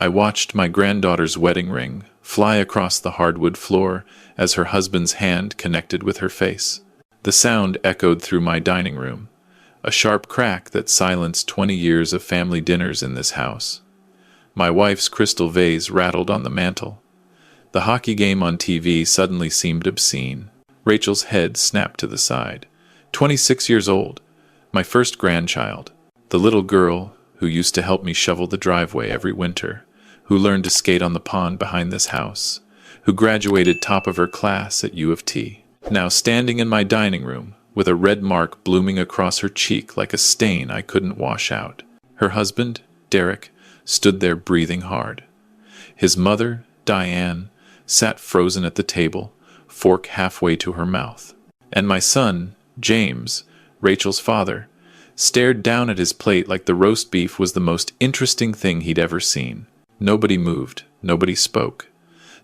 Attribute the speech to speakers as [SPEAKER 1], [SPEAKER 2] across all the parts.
[SPEAKER 1] I watched my granddaughter's wedding ring fly across the hardwood floor as her husband's hand connected with her face. The sound echoed through my dining room, a sharp crack that silenced 20 years of family dinners in this house. My wife's crystal vase rattled on the mantel. The hockey game on TV suddenly seemed obscene. Rachel's head snapped to the side. 26 years old, my first grandchild, the little girl who used to help me shovel the driveway every winter, who learned to skate on the pond behind this house, who graduated top of her class at U of T, now standing in my dining room with a red mark blooming across her cheek like a stain I couldn't wash out. Her husband, Derek, stood there breathing hard. His mother, Diane, sat frozen at the table, fork halfway to her mouth. And my son, James, Rachel's father, stared down at his plate like the roast beef was the most interesting thing he'd ever seen. Nobody moved, nobody spoke.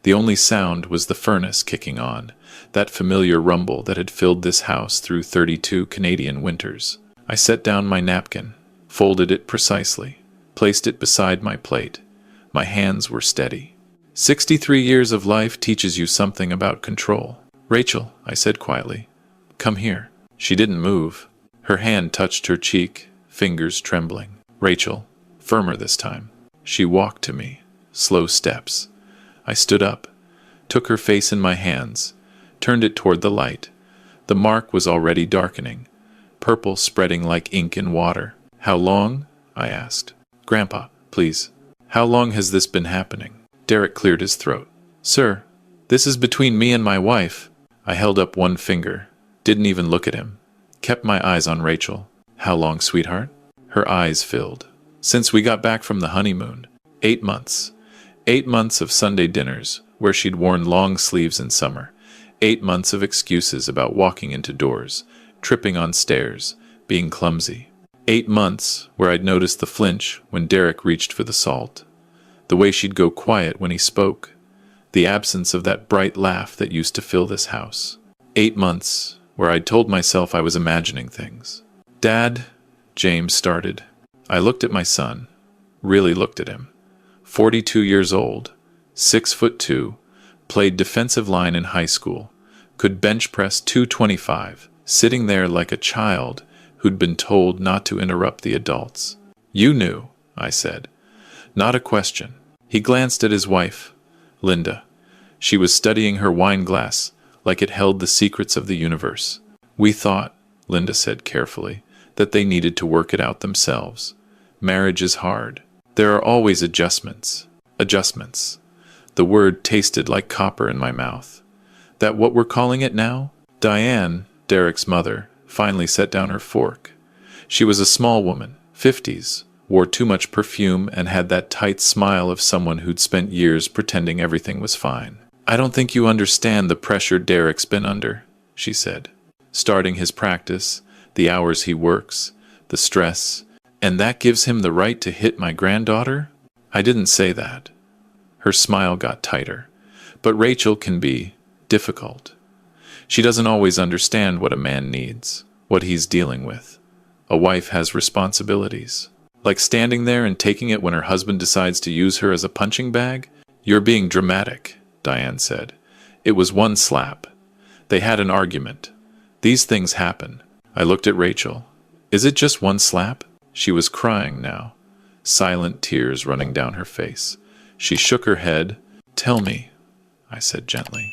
[SPEAKER 1] The only sound was the furnace kicking on, that familiar rumble that had filled this house through 32 Canadian winters. I set down my napkin, folded it precisely, placed it beside my plate. My hands were steady. 63 years of life teaches you something about control. Rachel, I said quietly, come here. She didn't move. Her hand touched her cheek, fingers trembling. Rachel, firmer this time. She walked to me, slow steps. I stood up, took her face in my hands, turned it toward the light. The mark was already darkening, purple spreading like ink in water. How long? I asked. Grandpa, please. How long has this been happening? Derek cleared his throat. Sir, this is between me and my wife. I held up one finger, didn't even look at him, kept my eyes on Rachel. How long, sweetheart? Her eyes filled. Since we got back from the honeymoon. 8 months. 8 months of Sunday dinners, where she'd worn long sleeves in summer. 8 months of excuses about walking into doors, tripping on stairs, being clumsy. 8 months where I'd noticed the flinch when Derek reached for the salt. The way she'd go quiet when he spoke. The absence of that bright laugh that used to fill this house. 8 months where I'd told myself I was imagining things. Dad, James started. I looked at my son, really looked at him. 42 years old, 6'2", played defensive line in high school, could bench press 225, sitting there like a child who'd been told not to interrupt the adults. You knew, I said. Not a question. He glanced at his wife, Linda. She was studying her wine glass like it held the secrets of the universe. We thought, Linda said carefully, that they needed to work it out themselves. Marriage is hard. There are always adjustments. Adjustments. The word tasted like copper in my mouth. That what we're calling it now? Diane, Derek's mother, finally set down her fork. She was a small woman, 50s, wore too much perfume and had that tight smile of someone who'd spent years pretending everything was fine. I don't think you understand the pressure Derek's been under, she said. Starting his practice, the hours he works, the stress, and that gives him the right to hit my granddaughter? I didn't say that. Her smile got tighter. But Rachel can be difficult. She doesn't always understand what a man needs, what he's dealing with. A wife has responsibilities. Like standing there and taking it when her husband decides to use her as a punching bag? You're being dramatic, Diane said. It was one slap. They had an argument. These things happen. I looked at Rachel. Is it just one slap? She was crying now, silent tears running down her face. She shook her head. Tell me, I said gently.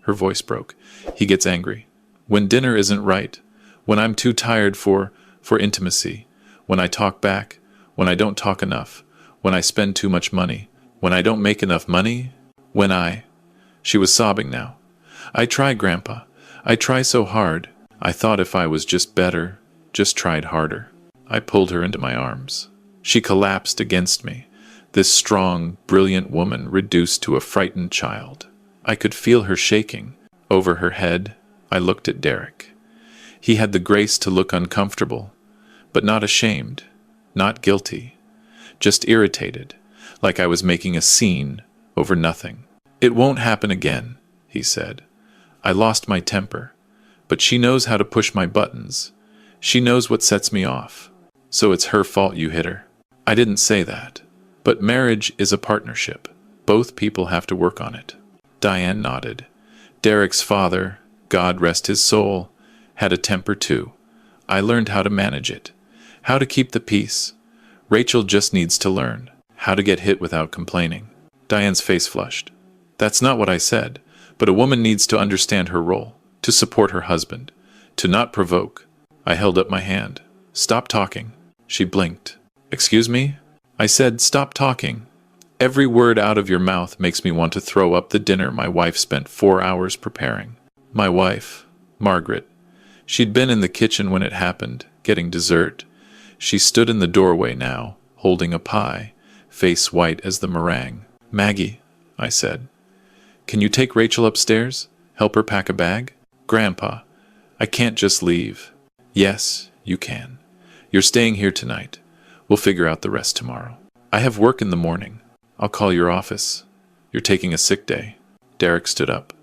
[SPEAKER 1] Her voice broke. He gets angry. When dinner isn't right, when I'm too tired for intimacy, when I talk back, when I don't talk enough, when I spend too much money, when I don't make enough money, She was sobbing now. I try, Grandpa. I try so hard. I thought if I was just better, just tried harder. I pulled her into my arms. She collapsed against me, this strong, brilliant woman reduced to a frightened child. I could feel her shaking. Over her head, I looked at Derek. He had the grace to look uncomfortable, but not ashamed, not guilty, just irritated, like I was making a scene over nothing. It won't happen again, he said. I lost my temper, but she knows how to push my buttons. She knows what sets me off. So it's her fault you hit her. I didn't say that. But marriage is a partnership. Both people have to work on it. Diane nodded. Derek's father, God rest his soul, had a temper too. I learned how to manage it, how to keep the peace. Rachel just needs to learn how to get hit without complaining. Diane's face flushed. That's not what I said, but a woman needs to understand her role, to support her husband, to not provoke. I held up my hand. Stop talking. She blinked. Excuse me? I said, stop talking. Every word out of your mouth makes me want to throw up the dinner my wife spent 4 hours preparing. My wife, Margaret. She'd been in the kitchen when it happened, getting dessert. She stood in the doorway now, holding a pie, face white as the meringue. Maggie, I said. Can you take Rachel upstairs? Help her pack a bag? Grandpa, I can't just leave. Yes, you can. You're staying here tonight. We'll figure out the rest tomorrow. I have work in the morning. I'll call your office. You're taking a sick day. Derek stood up.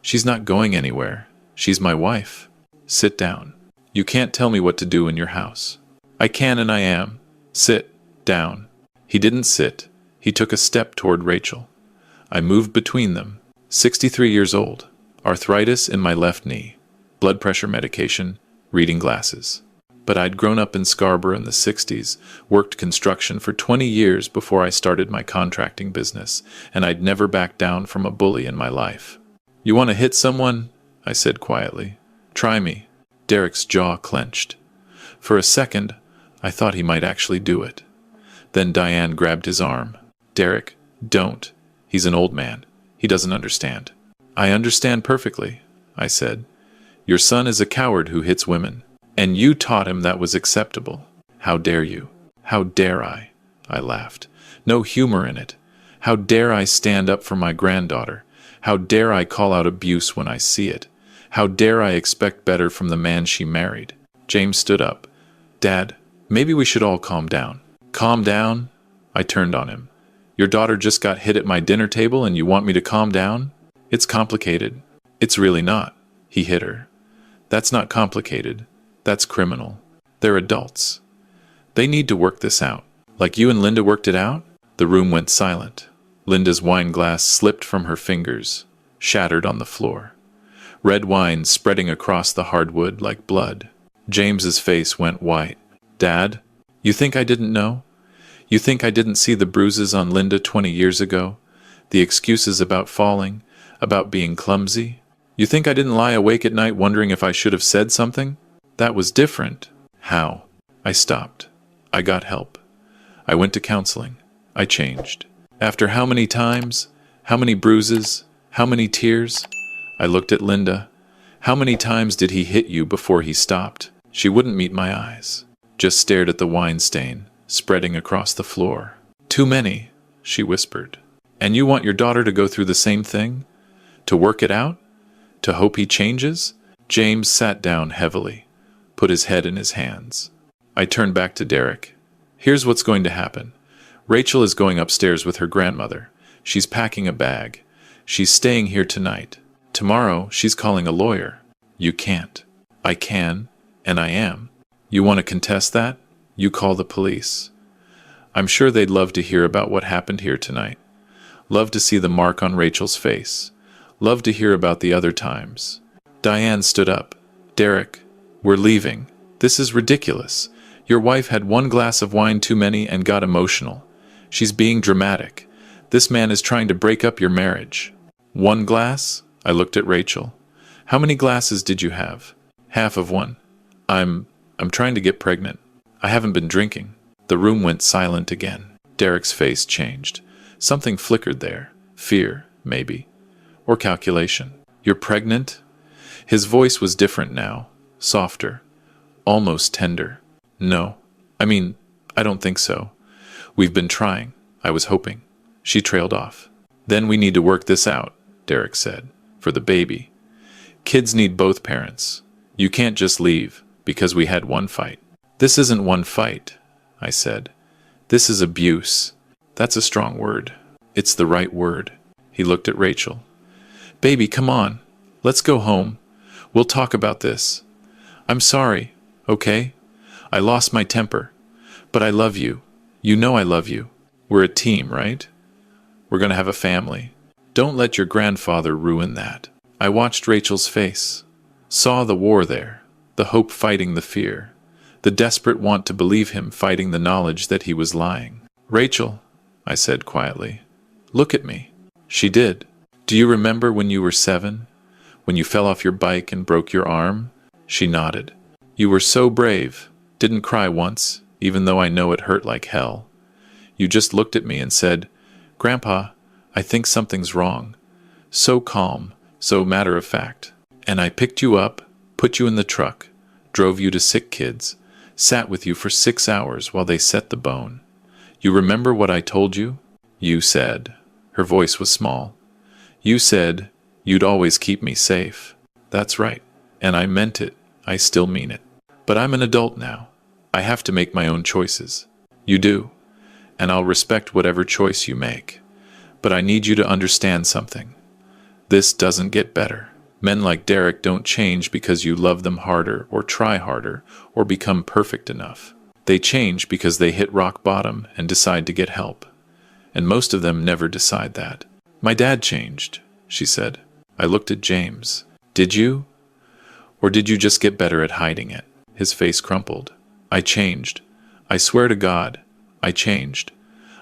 [SPEAKER 1] She's not going anywhere. She's my wife. Sit down. You can't tell me what to do in your house. I can and I am. Sit down. He didn't sit. He took a step toward Rachel. I moved between them. 63 years old. Arthritis in my left knee. Blood pressure medication. Reading glasses. But I'd grown up in Scarborough in the 60s, worked construction for 20 years before I started my contracting business, and I'd never backed down from a bully in my life. You want to hit someone? I said quietly. Try me. Derek's jaw clenched. For a second, I thought he might actually do it. Then Diane grabbed his arm. Derek, don't. He's an old man. He doesn't understand. I understand perfectly, I said. Your son is a coward who hits women. And you taught him that was acceptable. How dare you? How dare I? I laughed. No humor in it. How dare I stand up for my granddaughter? How dare I call out abuse when I see it? How dare I expect better from the man she married? James stood up. Dad, maybe we should all calm down. Calm down? I turned on him. Your daughter just got hit at my dinner table and you want me to calm down? It's complicated. It's really not. He hit her. That's not complicated. That's criminal. They're adults. They need to work this out. Like you and Linda worked it out? The room went silent. Linda's wine glass slipped from her fingers, shattered on the floor. Red wine spreading across the hardwood like blood. James's face went white. Dad, you think I didn't know? You think I didn't see the bruises on Linda 20 years ago? The excuses about falling, about being clumsy? You think I didn't lie awake at night wondering if I should have said something? That was different. How? I stopped. I got help. I went to counseling. I changed. After how many times? How many bruises? How many tears? I looked at Linda. How many times did he hit you before he stopped? She wouldn't meet my eyes. Just stared at the wine stain, spreading across the floor. Too many, she whispered. And you want your daughter to go through the same thing? To work it out? To hope he changes? James sat down heavily. Put his head in his hands. I turned back to Derek. Here's what's going to happen. Rachel is going upstairs with her grandmother. She's packing a bag. She's staying here tonight. Tomorrow, she's calling a lawyer. You can't. I can, and I am. You want to contest that? You call the police. I'm sure they'd love to hear about what happened here tonight. Love to see the mark on Rachel's face. Love to hear about the other times. Diane stood up. Derek, we're leaving. This is ridiculous. Your wife had one glass of wine too many and got emotional. She's being dramatic. This man is trying to break up your marriage. One glass? I looked at Rachel. How many glasses did you have? Half of one. I'm trying to get pregnant. I haven't been drinking. The room went silent again. Derek's face changed. Something flickered there. Fear, maybe. Or calculation. You're pregnant? His voice was different now. Softer. Almost tender. No. I don't think so. We've been trying. I was hoping. She trailed off. Then we need to work this out, Derek said. For the baby. Kids need both parents. You can't just leave, because we had one fight. This isn't one fight, I said. This is abuse. That's a strong word. It's the right word. He looked at Rachel. Baby, come on. Let's go home. We'll talk about this. I'm sorry, okay? I lost my temper. But I love you. You know I love you. We're a team, right? We're going to have a family. Don't let your grandfather ruin that. I watched Rachel's face, saw the war there, the hope fighting the fear, the desperate want to believe him fighting the knowledge that he was lying. Rachel, I said quietly, look at me. She did. Do you remember when you were 7? When you fell off your bike and broke your arm? She nodded. You were so brave, didn't cry once, even though I know it hurt like hell. You just looked at me and said, Grandpa, I think something's wrong. So calm, so matter of fact. And I picked you up, put you in the truck, drove you to sick kids, sat with you for 6 hours while they set the bone. You remember what I told you? You said, her voice was small, you said you'd always keep me safe. That's right. And I meant it. I still mean it. But I'm an adult now. I have to make my own choices. You do. And I'll respect whatever choice you make. But I need you to understand something. This doesn't get better. Men like Derek don't change because you love them harder or try harder or become perfect enough. They change because they hit rock bottom and decide to get help. And most of them never decide that. My dad changed, she said. I looked at James. Did you? Or did you just get better at hiding it? His face crumpled. I changed. I swear to God, I changed.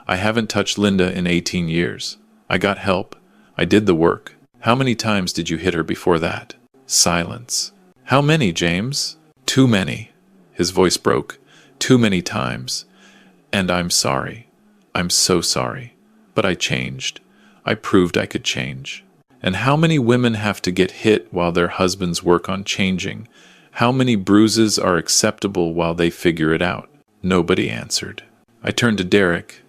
[SPEAKER 1] I haven't touched Linda in 18 years. I got help. I did the work. How many times did you hit her before that? Silence. How many, James? Too many. His voice broke. Too many times. And I'm sorry. I'm so sorry. But I changed. I proved I could change. And how many women have to get hit while their husbands work on changing? How many bruises are acceptable while they figure it out? Nobody answered. I turned to Derek.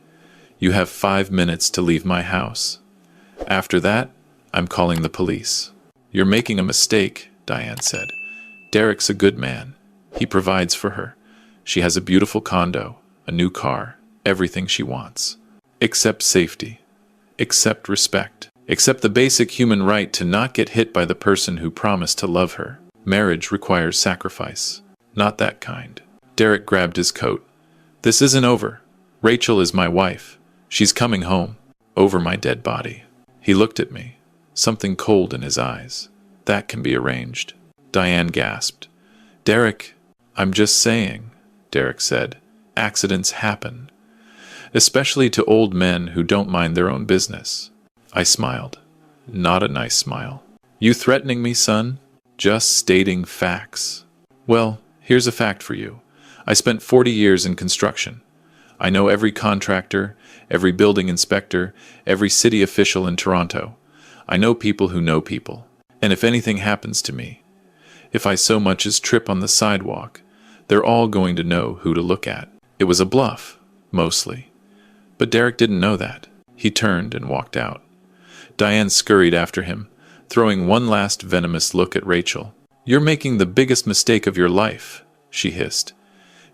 [SPEAKER 1] You have 5 minutes to leave my house. After that, I'm calling the police. You're making a mistake, Diane said. Derek's a good man. He provides for her. She has a beautiful condo, a new car, everything she wants. Except safety. Except respect. Except the basic human right to not get hit by the person who promised to love her. Marriage requires sacrifice. Not that kind. Derek grabbed his coat. This isn't over. Rachel is my wife. She's coming home. Over my dead body. He looked at me. Something cold in his eyes. That can be arranged. Diane gasped. Derek, I'm just saying, Derek said. Accidents happen. Especially to old men who don't mind their own business. I smiled. Not a nice smile. You threatening me, son? Just stating facts. Well, here's a fact for you. I spent 40 years in construction. I know every contractor, every building inspector, every city official in Toronto. I know people who know people. And if anything happens to me, if I so much as trip on the sidewalk, they're all going to know who to look at. It was a bluff, mostly. But Derek didn't know that. He turned and walked out. Diane scurried after him, throwing one last venomous look at Rachel. You're making the biggest mistake of your life, she hissed.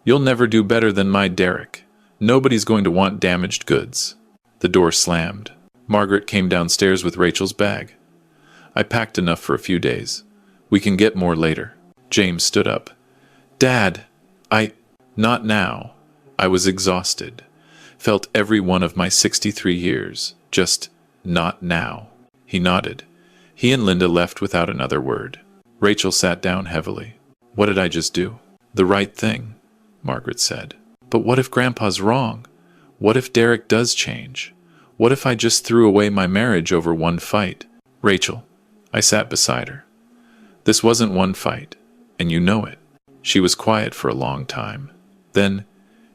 [SPEAKER 1] You'll never do better than my Derek. Nobody's going to want damaged goods. The door slammed. Margaret came downstairs with Rachel's bag. I packed enough for a few days. We can get more later. James stood up. Dad, Not now. I was exhausted. Felt every one of my 63 years. Just not now. He nodded. He and Linda left without another word. Rachel sat down heavily. What did I just do? The right thing, Margaret said. But what if Grandpa's wrong? What if Derek does change? What if I just threw away my marriage over one fight? Rachel, I sat beside her. This wasn't one fight, and you know it. She was quiet for a long time. Then,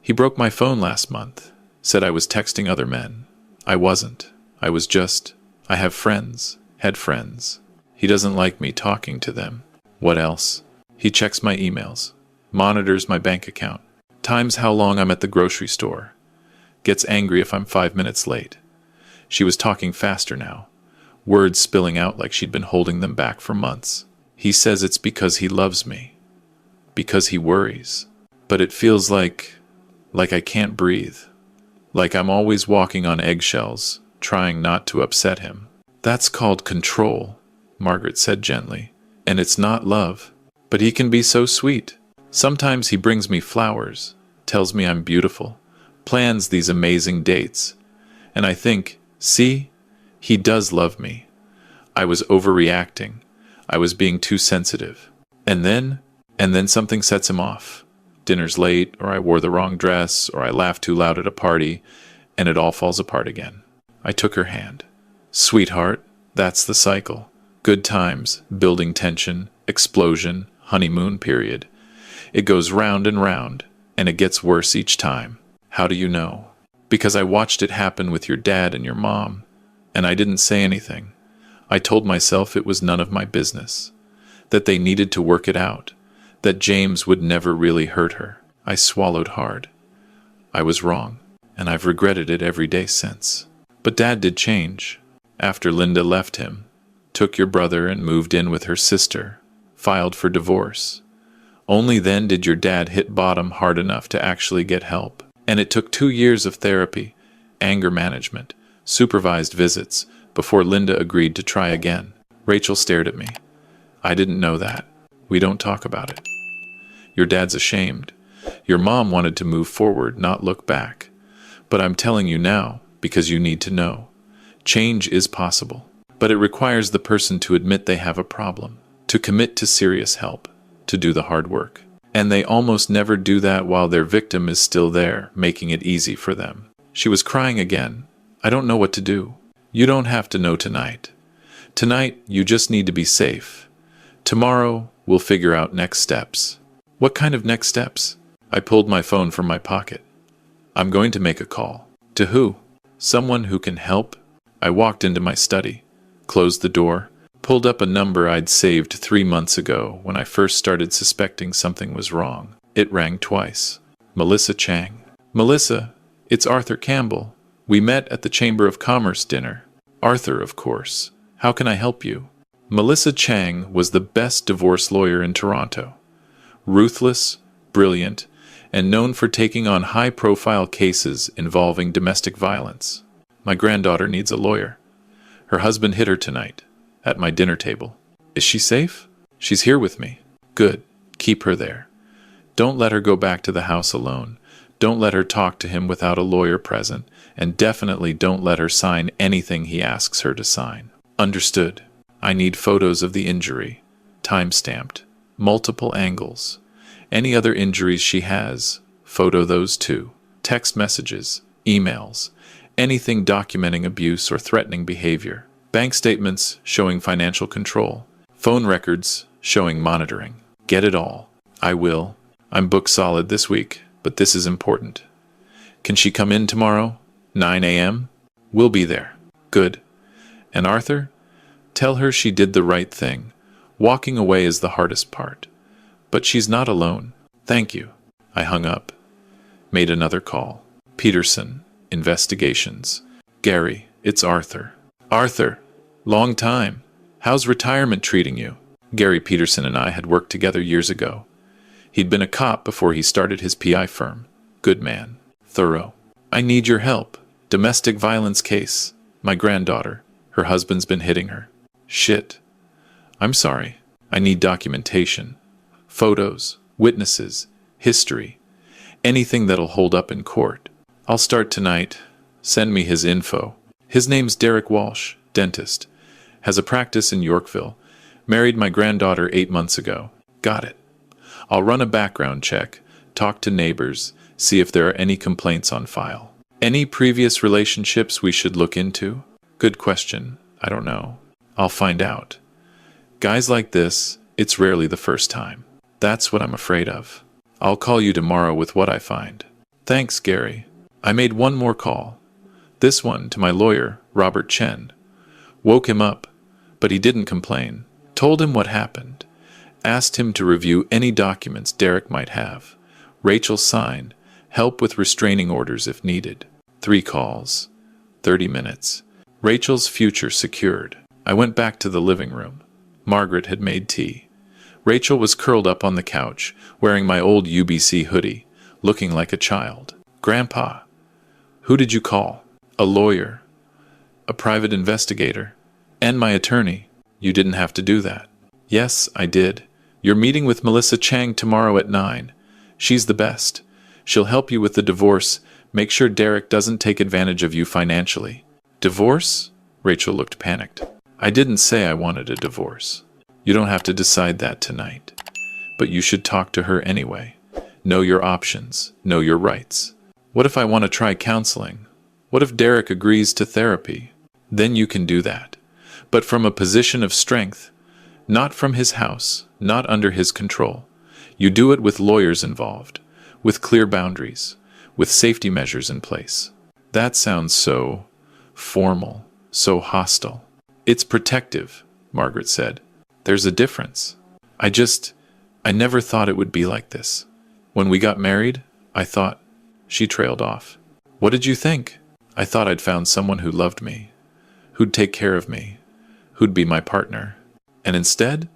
[SPEAKER 1] he broke my phone last month, said I was texting other men. I wasn't. I was just, I have friends, had friends. He doesn't like me talking to them. What else? He checks my emails, monitors my bank account, times how long I'm at the grocery store, gets angry if I'm 5 minutes late. She was talking faster now, words spilling out like she'd been holding them back for months. He says it's because he loves me, because he worries. But it feels like I can't breathe, like I'm always walking on eggshells, trying not to upset him. That's called control, Margaret said gently, and it's not love. But he can be so sweet. Sometimes he brings me flowers, tells me I'm beautiful, plans these amazing dates. And I think, see, he does love me. I was overreacting. I was being too sensitive. And then something sets him off. Dinner's late, or I wore the wrong dress, or I laughed too loud at a party, and it all falls apart again. I took her hand. Sweetheart, that's the cycle. Good times, building tension, explosion, honeymoon period. It goes round and round, and it gets worse each time. How do you know? Because I watched it happen with your dad and your mom, and I didn't say anything. I told myself it was none of my business, that they needed to work it out, that James would never really hurt her. I swallowed hard. I was wrong, and I've regretted it every day since. But Dad did change. After Linda left him, took your brother and moved in with her sister, filed for divorce. Only then did your dad hit bottom hard enough to actually get help. And it took 2 years of therapy, anger management, supervised visits, before Linda agreed to try again. Rachel stared at me. I didn't know that. We don't talk about it. Your dad's ashamed. Your mom wanted to move forward, not look back. But I'm telling you now, because you need to know. Change is possible. But it requires the person to admit they have a problem, to commit to serious help, to do the hard work. And they almost never do that while their victim is still there, making it easy for them. She was crying again. I don't know what to do. You don't have to know tonight. Tonight, you just need to be safe. Tomorrow, we'll figure out next steps. What kind of next steps? I pulled my phone from my pocket. I'm going to make a call. To who? Someone who can help? I walked into my study, closed the door, pulled up a number I'd saved 3 months ago when I first started suspecting something was wrong. It rang twice. Melissa Chang. Melissa, it's Arthur Campbell. We met at the Chamber of Commerce dinner. Arthur, of course. How can I help you? Melissa Chang was the best divorce lawyer in Toronto. Ruthless, brilliant, and known for taking on high-profile cases involving domestic violence. My granddaughter needs a lawyer. Her husband hit her tonight, at my dinner table. Is she safe? She's here with me. Good. Keep her there. Don't let her go back to the house alone. Don't let her talk to him without a lawyer present, and definitely don't let her sign anything he asks her to sign. Understood. I need photos of the injury, time-stamped, multiple angles. Any other injuries she has, photo those too. Text messages, emails, anything documenting abuse or threatening behavior. Bank statements showing financial control. Phone records showing monitoring. Get it all. I will. I'm booked solid this week, but this is important. Can she come in tomorrow? 9 a.m.? We'll be there. Good. And Arthur? Tell her she did the right thing. Walking away is the hardest part. But she's not alone. Thank you. I hung up. Made another call. Peterson, Investigations. Gary, it's Arthur. Arthur, long time. How's retirement treating you? Gary Peterson and I had worked together years ago. He'd been a cop before he started his PI firm. Good man. Thorough. I need your help. Domestic violence case. My granddaughter. Her husband's been hitting her. Shit. I'm sorry. I need documentation. Photos, witnesses, history. Anything that'll hold up in court. I'll start tonight. Send me his info. His name's Derek Walsh, dentist. Has a practice in Yorkville. Married my granddaughter 8 months ago. Got it. I'll run a background check, talk to neighbors, see if there are any complaints on file. Any previous relationships we should look into? Good question. I don't know. I'll find out. Guys like this, it's rarely the first time. That's what I'm afraid of. I'll call you tomorrow with what I find. Thanks, Gary. I made one more call. This one to my lawyer, Robert Chen. Woke him up, but he didn't complain. Told him what happened. Asked him to review any documents Derek might have. Rachel signed. Help with restraining orders if needed. 3 calls. 30 minutes. Rachel's future secured. I went back to the living room. Margaret had made tea. Rachel was curled up on the couch, wearing my old UBC hoodie, looking like a child. Grandpa, who did you call? A lawyer. A private investigator. And my attorney. You didn't have to do that. Yes, I did. You're meeting with Melissa Chang tomorrow at 9. She's the best. She'll help you with the divorce, Make sure Derek doesn't take advantage of you financially. Divorce? Rachel looked panicked. I didn't say I wanted a divorce. You don't have to decide that tonight. But you should talk to her anyway. Know your options. Know your rights. What if I want to try counseling? What if Derek agrees to therapy? Then you can do that. But from a position of strength, not from his house, not under his control. You do it with lawyers involved, with clear boundaries, with safety measures in place. That sounds so formal, so hostile. It's protective, Margaret said. There's a difference. I never thought it would be like this. When we got married, I thought, she trailed off. What did you think? I thought I'd found someone who loved me, who'd take care of me, who'd be my partner. And instead,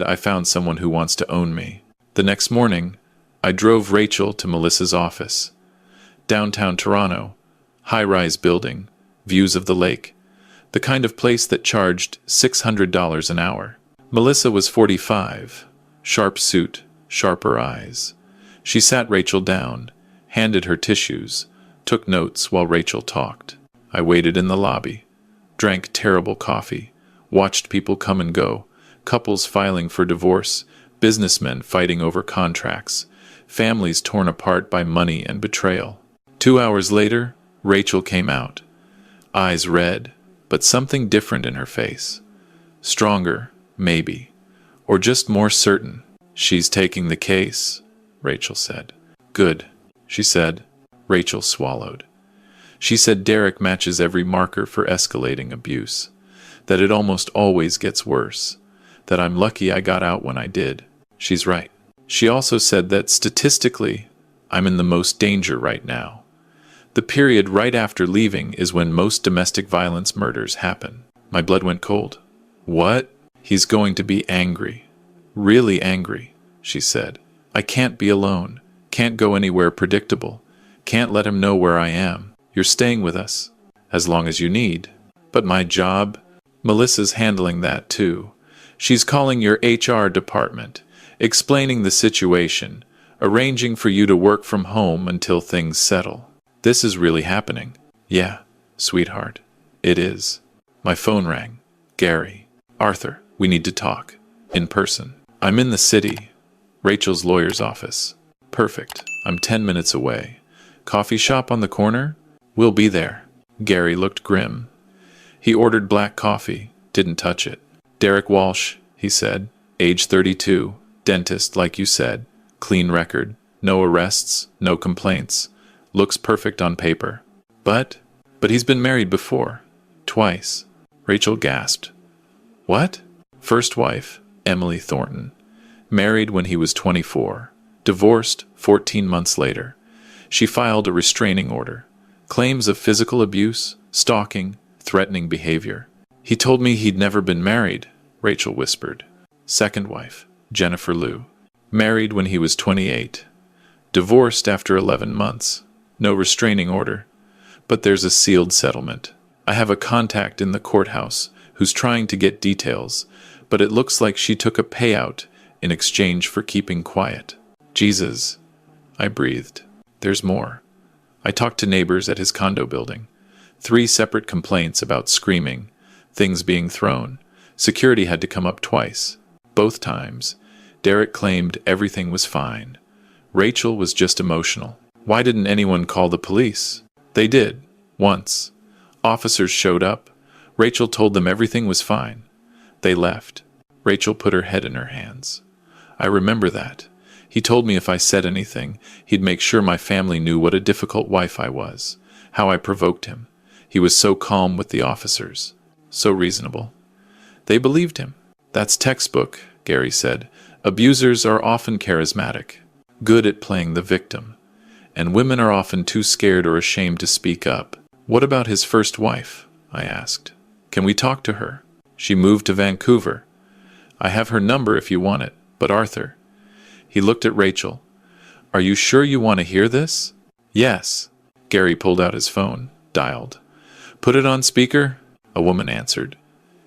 [SPEAKER 1] I found someone who wants to own me. The next morning, I drove Rachel to Melissa's office. Downtown Toronto, high-rise building, views of the lake, the kind of place that charged $600 an hour. Melissa was 45, sharp suit, sharper eyes. She sat Rachel down, handed her tissues, took notes while Rachel talked. I waited in the lobby, drank terrible coffee, watched people come and go, couples filing for divorce, businessmen fighting over contracts, families torn apart by money and betrayal. 2 hours later, Rachel came out, eyes red, but something different in her face. Stronger, maybe, or just more certain. She's taking the case, Rachel said. Good, she said. Rachel swallowed. She said Derek matches every marker for escalating abuse, that it almost always gets worse, that I'm lucky I got out when I did. She's right. She also said that statistically, I'm in the most danger right now. The period right after leaving is when most domestic violence murders happen. My blood went cold. What? He's going to be angry. Really angry, she said. I can't be alone. Can't go anywhere predictable. Can't let him know where I am. You're staying with us. As long as you need. But my job? Melissa's handling that too. She's calling your HR department, explaining the situation, arranging for you to work from home until things settle. This is really happening. Yeah, sweetheart. It is. My phone rang. Gary. Arthur, we need to talk. In person. I'm in the city. Rachel's lawyer's office. Perfect. I'm 10 minutes away. Coffee shop on the corner? We'll be there. Gary looked grim. He ordered black coffee. Didn't touch it. Derek Walsh, he said. Age 32. Dentist, like you said. Clean record. No arrests. No complaints. Looks perfect on paper. But he's been married before. Twice. Rachel gasped. What? First wife, Emily Thornton. Married when he was 24. Divorced 14 months later. She filed a restraining order. Claims of physical abuse, stalking, threatening behavior. He told me he'd never been married, Rachel whispered. Second wife, Jennifer Liu. Married when he was 28. Divorced after 11 months. No restraining order. But there's a sealed settlement. I have a contact in the courthouse who's trying to get details, but it looks like she took a payout in exchange for keeping quiet. Jesus, I breathed. There's more. I talked to neighbors at his condo building. 3 separate complaints about screaming, things being thrown. Security had to come up twice. Both times, Derek claimed everything was fine. Rachel was just emotional. Why didn't anyone call the police? They did, once. Officers showed up. Rachel told them everything was fine. They left. Rachel put her head in her hands. I remember that. He told me if I said anything, he'd make sure my family knew what a difficult wife I was, how I provoked him. He was so calm with the officers, so reasonable. They believed him. That's textbook, Gary said. Abusers are often charismatic, good at playing the victim, and women are often too scared or ashamed to speak up. What about his first wife? I asked. Can we talk to her? She moved to Vancouver. I have her number if you want it, but Arthur. He looked at Rachel. Are you sure you want to hear this? Yes. Gary pulled out his phone, dialed. Put it on speaker? A woman answered.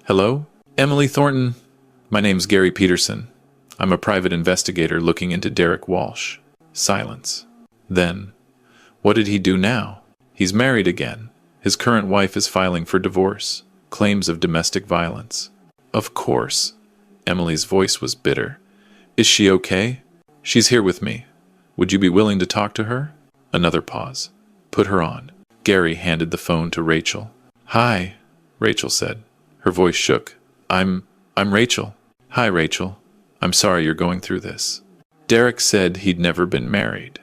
[SPEAKER 1] Hello? Emily Thornton. My name's Gary Peterson. I'm a private investigator looking into Derek Walsh. Silence. Then, What did he do now? He's married again. His current wife is filing for divorce. Claims of domestic violence. Of course. Emily's voice was bitter. Is she okay? She's here with me. Would you be willing to talk to her? Another pause. Put her on. Gary handed the phone to Rachel. Hi, Rachel said. Her voice shook. I'm Rachel. Hi, Rachel. I'm sorry you're going through this. Derek said he'd never been married.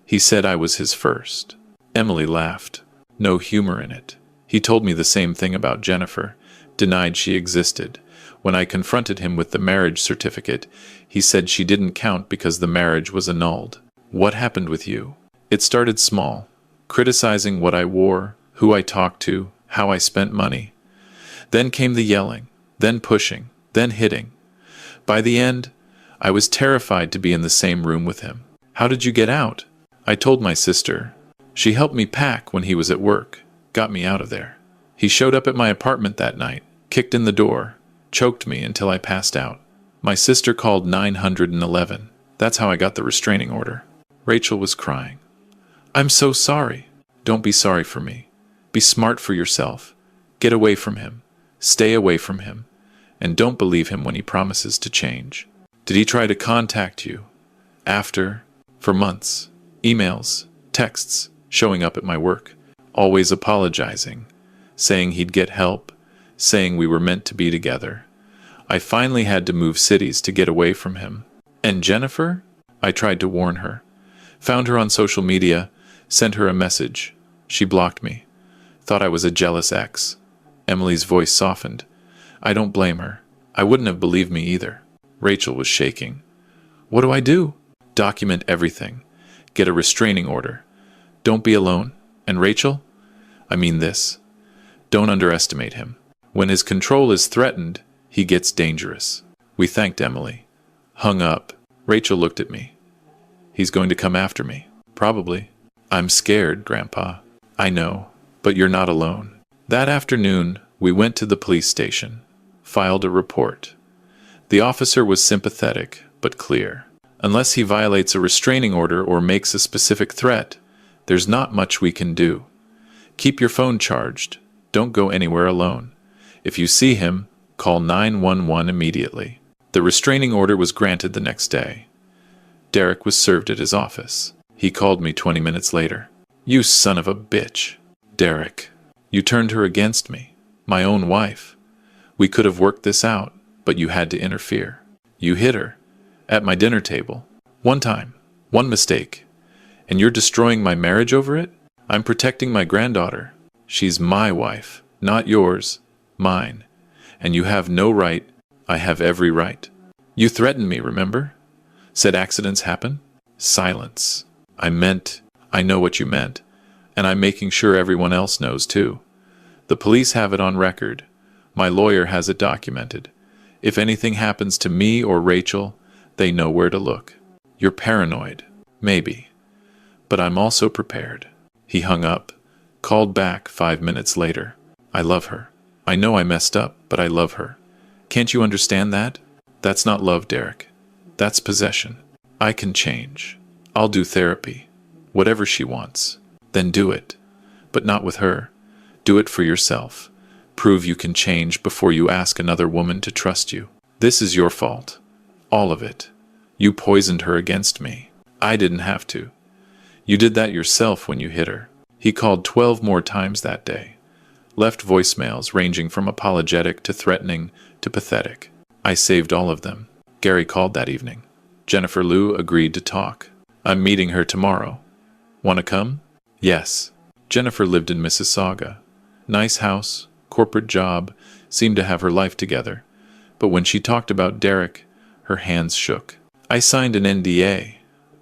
[SPEAKER 1] He said I was his first. Emily laughed. No humor in it. He told me the same thing about Jennifer, denied she existed. When I confronted him with the marriage certificate, he said she didn't count because the marriage was annulled. What happened with you? It started small, criticizing what I wore, who I talked to, how I spent money. Then came the yelling, then pushing, then hitting. By the end, I was terrified to be in the same room with him. How did you get out? I told my sister. She helped me pack when he was at work, got me out of there. He showed up at my apartment that night, kicked in the door, choked me until I passed out. My sister called 911. That's how I got the restraining order. Rachel was crying. I'm so sorry. Don't be sorry for me. Be smart for yourself. Get away from him. Stay away from him. And don't believe him when he promises to change. Did he try to contact you? After? For months. Emails, texts, showing up at my work. Always apologizing. Saying he'd get help. Saying we were meant to be together. I finally had to move cities to get away from him. And Jennifer? I tried to warn her. Found her on social media, sent her a message. She blocked me. Thought I was a jealous ex. Emily's voice softened. I don't blame her. I wouldn't have believed me either. Rachel was shaking. What do I do? Document everything. Get a restraining order. Don't be alone. And Rachel? I mean this. Don't underestimate him. When his control is threatened, he gets dangerous. We thanked Emily. Hung up. Rachel looked at me. He's going to come after me. Probably. I'm scared, Grandpa. I know, but you're not alone. That afternoon, we went to the police station. Filed a report. The officer was sympathetic, but clear. Unless he violates a restraining order or makes a specific threat, there's not much we can do. Keep your phone charged. Don't go anywhere alone. If you see him, call 911 immediately. The restraining order was granted the next day. Derek was served at his office. He called me 20 minutes later. You son of a bitch. Derek, you turned her against me. My own wife. We could have worked this out, but you had to interfere. You hit her. At my dinner table. One time. One mistake. And you're destroying my marriage over it? I'm protecting my granddaughter. She's my wife, not yours. Mine. And you have no right. I have every right. You threatened me, remember? Said accidents happen? Silence. I know what you meant. And I'm making sure everyone else knows too. The police have it on record. My lawyer has it documented. If anything happens to me or Rachel, they know where to look. You're paranoid. Maybe. But I'm also prepared. He hung up. Called back 5 minutes later. I love her. I know I messed up, but I love her. Can't you understand that? That's not love, Derek. That's possession. I can change. I'll do therapy. Whatever she wants. Then do it. But not with her. Do it for yourself. Prove you can change before you ask another woman to trust you. This is your fault. All of it. You poisoned her against me. I didn't have to. You did that yourself when you hit her. He called 12 more times that day. Left voicemails ranging from apologetic to threatening to pathetic. I saved all of them. Gary called that evening. Jennifer Lou agreed to talk. I'm meeting her tomorrow. Want to come? Yes. Jennifer lived in Mississauga. Nice house, corporate job, seemed to have her life together. But when she talked about Derek, her hands shook. I signed an NDA,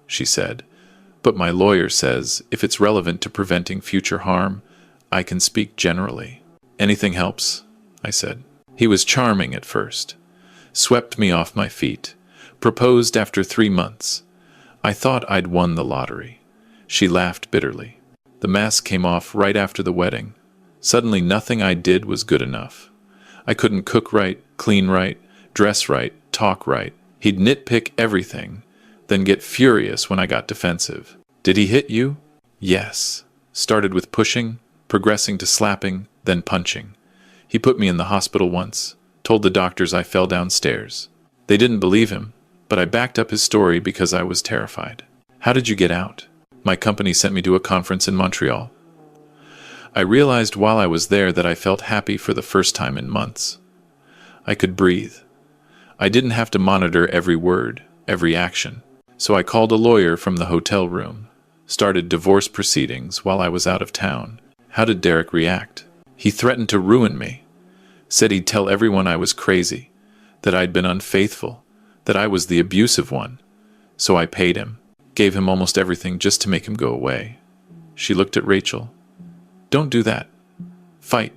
[SPEAKER 1] she said. But my lawyer says if it's relevant to preventing future harm, I can speak generally. Anything helps, I said. He was charming at first. Swept me off my feet. Proposed after 3 months. I thought I'd won the lottery. She laughed bitterly. The mask came off right after the wedding. Suddenly nothing I did was good enough. I couldn't cook right, clean right, dress right, talk right. He'd nitpick everything, then get furious when I got defensive. Did he hit you? Yes. Started with pushing, progressing to slapping, then punching. He put me in the hospital once, told the doctors I fell downstairs. They didn't believe him, but I backed up his story because I was terrified. How did you get out? My company sent me to a conference in Montreal. I realized while I was there that I felt happy for the first time in months. I could breathe. I didn't have to monitor every word, every action. So I called a lawyer from the hotel room, started divorce proceedings while I was out of town. How did Derek react? He threatened to ruin me. Said he'd tell everyone I was crazy, that I'd been unfaithful, that I was the abusive one. So I paid him, gave him almost everything just to make him go away. She looked at Rachel. Don't do that. Fight.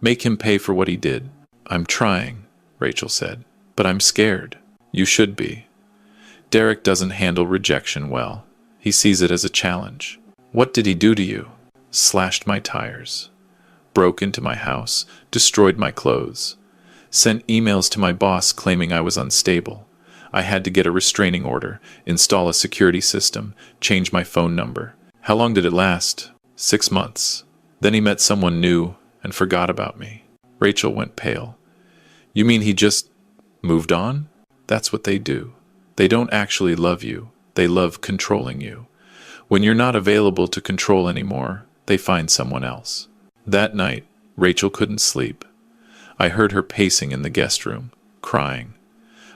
[SPEAKER 1] Make him pay for what he did. I'm trying, Rachel said, but I'm scared. You should be. Derek doesn't handle rejection well. He sees it as a challenge. What did he do to you? Slashed my tires. Broke into my house, destroyed my clothes. Sent emails to my boss claiming I was unstable. I had to get a restraining order, install a security system, change my phone number. How long did it last? 6 months. Then he met someone new and forgot about me. Rachel went pale. You mean he just moved on? That's what they do. They don't actually love you. They love controlling you. When you're not available to control anymore, they find someone else. That night, Rachel couldn't sleep. I heard her pacing in the guest room, crying.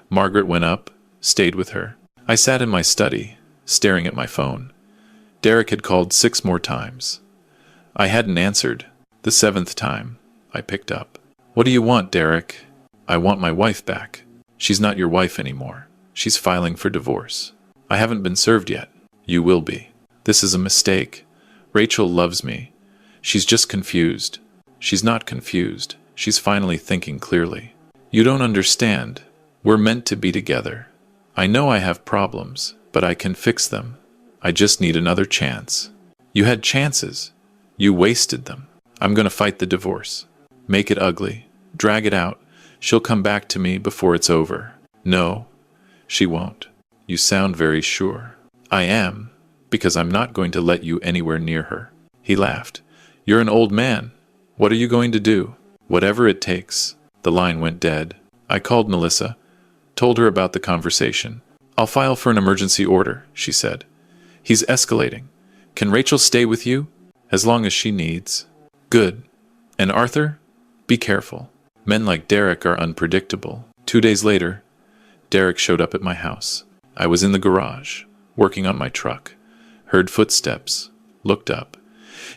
[SPEAKER 1] Margaret went up, stayed with her. I sat in my study, staring at my phone. Derek had called 6 more times. I hadn't answered. The 7th time, I picked up. What do you want, Derek? I want my wife back. She's not your wife anymore. She's filing for divorce. I haven't been served yet. You will be. This is a mistake. Rachel loves me. She's just confused. She's not confused. She's finally thinking clearly. You don't understand. We're meant to be together. I know I have problems, but I can fix them. I just need another chance. You had chances. You wasted them. I'm going to fight the divorce. Make it ugly. Drag it out. She'll come back to me before it's over. No, she won't. You sound very sure. I am, because I'm not going to let you anywhere near her. He laughed. You're an old man. What are you going to do? Whatever it takes. The line went dead. I called Melissa, told her about the conversation. I'll file for an emergency order, she said. He's escalating. Can Rachel stay with you? As long as she needs. Good. And Arthur? Be careful. Men like Derek are unpredictable. 2 days later, Derek showed up at my house. I was in the garage, working on my truck. Heard footsteps. Looked up.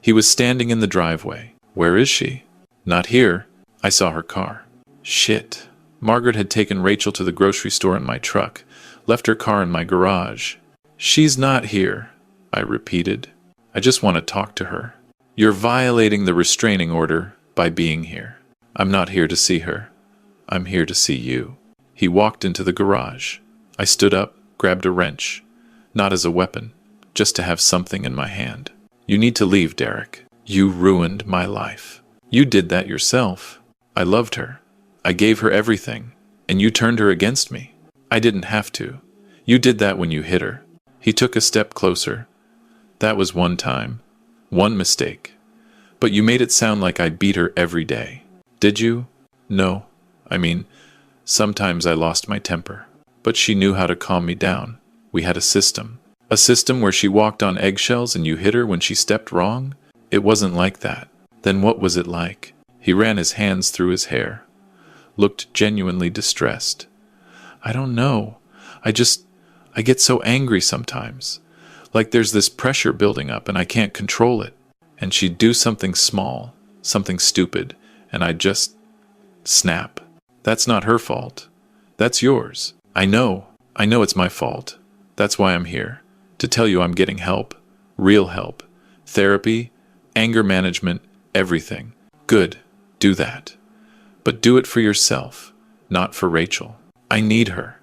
[SPEAKER 1] He was standing in the driveway. Where is she? Not here. I saw her car. Shit. Margaret had taken Rachel to the grocery store in my truck, left her car in my garage. She's not here, I repeated. I just want to talk to her. You're violating the restraining order by being here. I'm not here to see her. I'm here to see you. He walked into the garage. I stood up, grabbed a wrench. Not as a weapon, just to have something in my hand. You need to leave, Derek. You ruined my life. You did that yourself. I loved her. I gave her everything, and you turned her against me. I didn't have to. You did that when you hit her. He took a step closer. That was one time. One mistake. But you made it sound like I beat her every day. Did you? No. I mean, sometimes I lost my temper. But she knew how to calm me down. We had a system. A system where she walked on eggshells and you hit her when she stepped wrong? It wasn't like that. Then what was it like? He ran his hands through his hair. Looked genuinely distressed. I don't know. I get so angry sometimes. Like there's this pressure building up and I can't control it. And she'd do something small, something stupid, and I'd just snap. That's not her fault. That's yours. I know it's my fault. That's why I'm here. To tell you I'm getting help. Real help. Therapy, anger management, everything. Good. Do that. But do it for yourself, not for Rachel. I need her.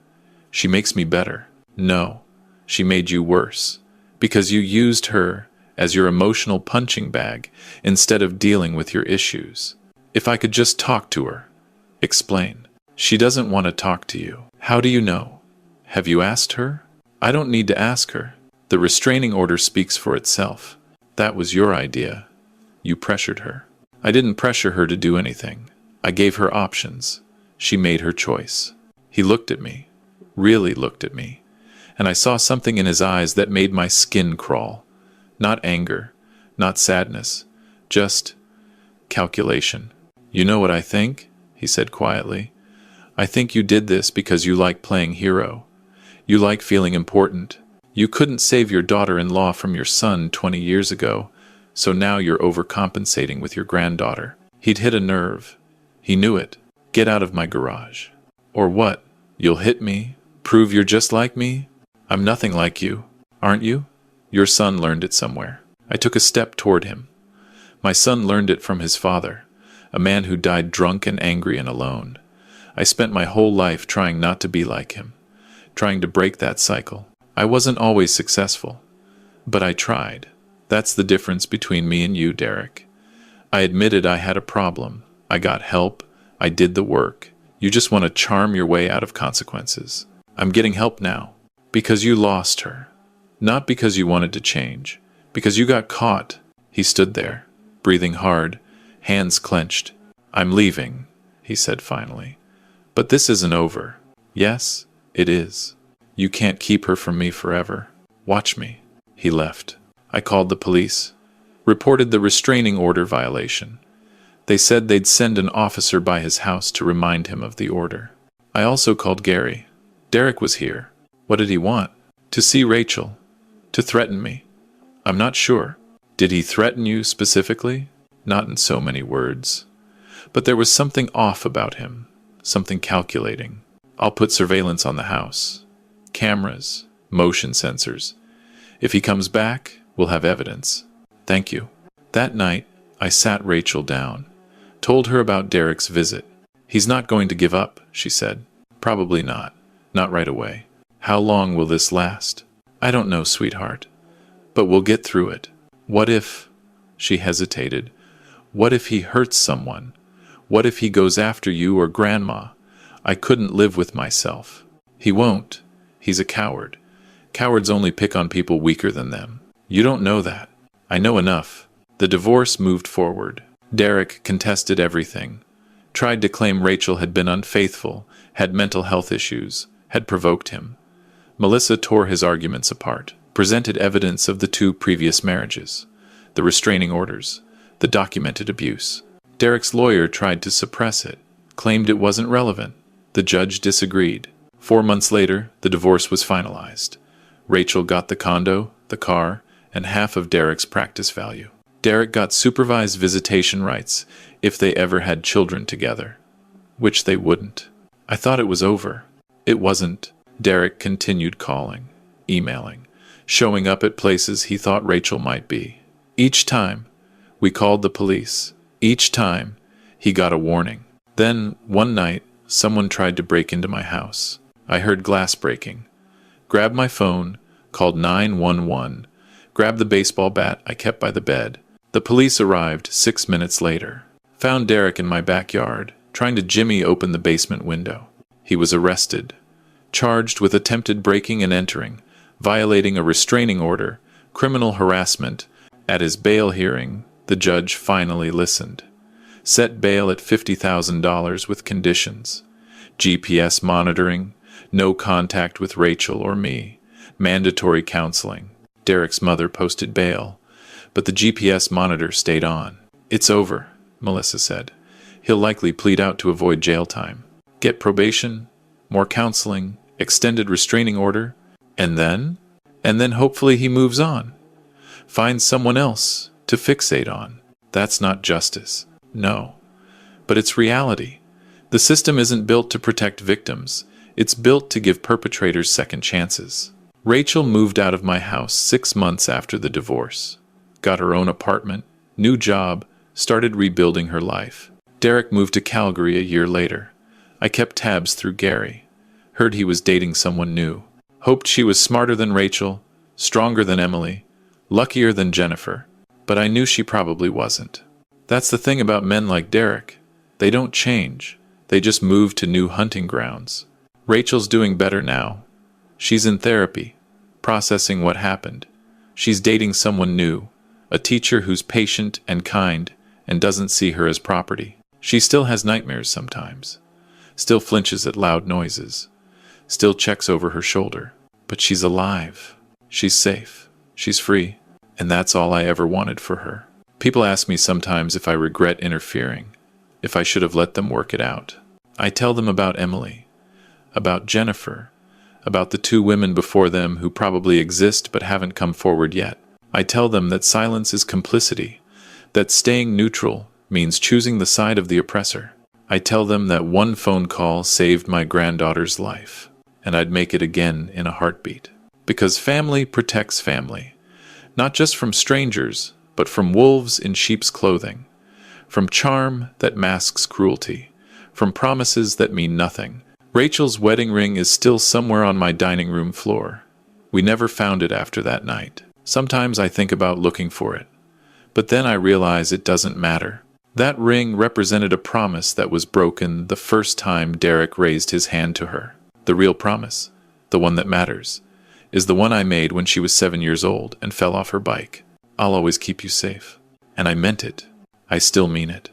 [SPEAKER 1] She makes me better. No, she made you worse. Because you used her as your emotional punching bag instead of dealing with your issues. If I could just talk to her. Explain. She doesn't want to talk to you. How do you know? Have you asked her? I don't need to ask her. The restraining order speaks for itself. That was your idea. You pressured her. I didn't pressure her to do anything. I gave her options. She made her choice. He looked at me, really looked at me, and I saw something in his eyes that made my skin crawl. Not anger, not sadness, just calculation. You know what I think? He said quietly. I think you did this because you like playing hero. You like feeling important. You couldn't save your daughter-in-law from your son 20 years ago, so now you're overcompensating with your granddaughter. He'd hit a nerve. He knew it. Get out of my garage. Or what? You'll hit me? Prove you're just like me? I'm nothing like you, aren't you? Your son learned it somewhere. I took a step toward him. My son learned it from his father, a man who died drunk and angry and alone. I spent my whole life trying not to be like him, trying to break that cycle. I wasn't always successful, but I tried. That's the difference between me and you, Derek. I admitted I had a problem. I got help. I did the work. You just want to charm your way out of consequences. I'm getting help now. Because you lost her. Not because you wanted to change. Because you got caught. He stood there, breathing hard, hands clenched. I'm leaving, he said finally. But this isn't over. Yes, it is. You can't keep her from me forever. Watch me. He left. I called the police. Reported the restraining order violation. They said they'd send an officer by his house to remind him of the order. I also called Gary. Derek was here. What did he want? To see Rachel. To threaten me. I'm not sure. Did he threaten you specifically? Not in so many words. But there was something off about him. Something calculating. I'll put surveillance on the house. Cameras. Motion sensors. If he comes back, we'll have evidence. Thank you. That night, I sat Rachel down. Told her about Derek's visit. He's not going to give up, she said. Probably not. Not right away. How long will this last? I don't know, sweetheart. But we'll get through it. What if... She hesitated. What if he hurts someone? What if he goes after you or Grandma? I couldn't live with myself. He won't. He's a coward. Cowards only pick on people weaker than them. You don't know that. I know enough. The divorce moved forward. Derek contested everything. Tried to claim Rachel had been unfaithful, had mental health issues, had provoked him. Melissa tore his arguments apart, presented evidence of the 2 previous marriages, the restraining orders, the documented abuse. Derek's lawyer tried to suppress it, claimed it wasn't relevant. The judge disagreed. 4 months later, the divorce was finalized. Rachel got the condo, the car, and half of Derek's practice value. Derek got supervised visitation rights if they ever had children together, which they wouldn't. I thought it was over. It wasn't. Derek continued calling, emailing, showing up at places he thought Rachel might be. Each time, we called the police. Each time, he got a warning. Then, one night, someone tried to break into my house. I heard glass breaking. Grabbed my phone, called 911, grabbed the baseball bat I kept by the bed. The police arrived 6 minutes later. Found Derek in my backyard, trying to jimmy open the basement window. He was arrested, charged with attempted breaking and entering, violating a restraining order, criminal harassment. At his bail hearing, the judge finally listened. Set bail at $50,000 with conditions. GPS monitoring, no contact with Rachel or me, mandatory counseling. Derek's mother posted bail, but the GPS monitor stayed on. It's over, Melissa said. He'll likely plead out to avoid jail time. Get probation, more counseling, extended restraining order, and then hopefully he moves on. Finds someone else to fixate on. That's not justice. No. But it's reality. The system isn't built to protect victims. It's built to give perpetrators second chances. Rachel moved out of my house 6 months after the divorce. Got her own apartment, new job, started rebuilding her life. Derek moved to Calgary a year later. I kept tabs through Gary. Heard he was dating someone new. Hoped she was smarter than Rachel, stronger than Emily, luckier than Jennifer. But I knew she probably wasn't. That's the thing about men like Derek. They don't change. They just move to new hunting grounds. Rachel's doing better now. She's in therapy. processing what happened. She's dating someone new, a teacher who's patient and kind and doesn't see her as property. She still has nightmares sometimes, still flinches at loud noises, still checks over her shoulder. But she's alive. She's safe. She's free. And that's all I ever wanted for her. People ask me sometimes if I regret interfering, if I should have let them work it out. I tell them about Emily, about Jennifer, about the two women before them who probably exist but haven't come forward yet. I tell them that silence is complicity, that staying neutral means choosing the side of the oppressor. I tell them that one phone call saved my granddaughter's life, and I'd make it again in a heartbeat. Because family protects family, not just from strangers, but from wolves in sheep's clothing, from charm that masks cruelty, from promises that mean nothing. Rachel's wedding ring is still somewhere on my dining room floor. We never found it after that night. Sometimes I think about looking for it, but then I realize it doesn't matter. That ring represented a promise that was broken the first time Derek raised his hand to her. The real promise, the one that matters, is the one I made when she was 7 years old and fell off her bike. I'll always keep you safe. And I meant it. I still mean it.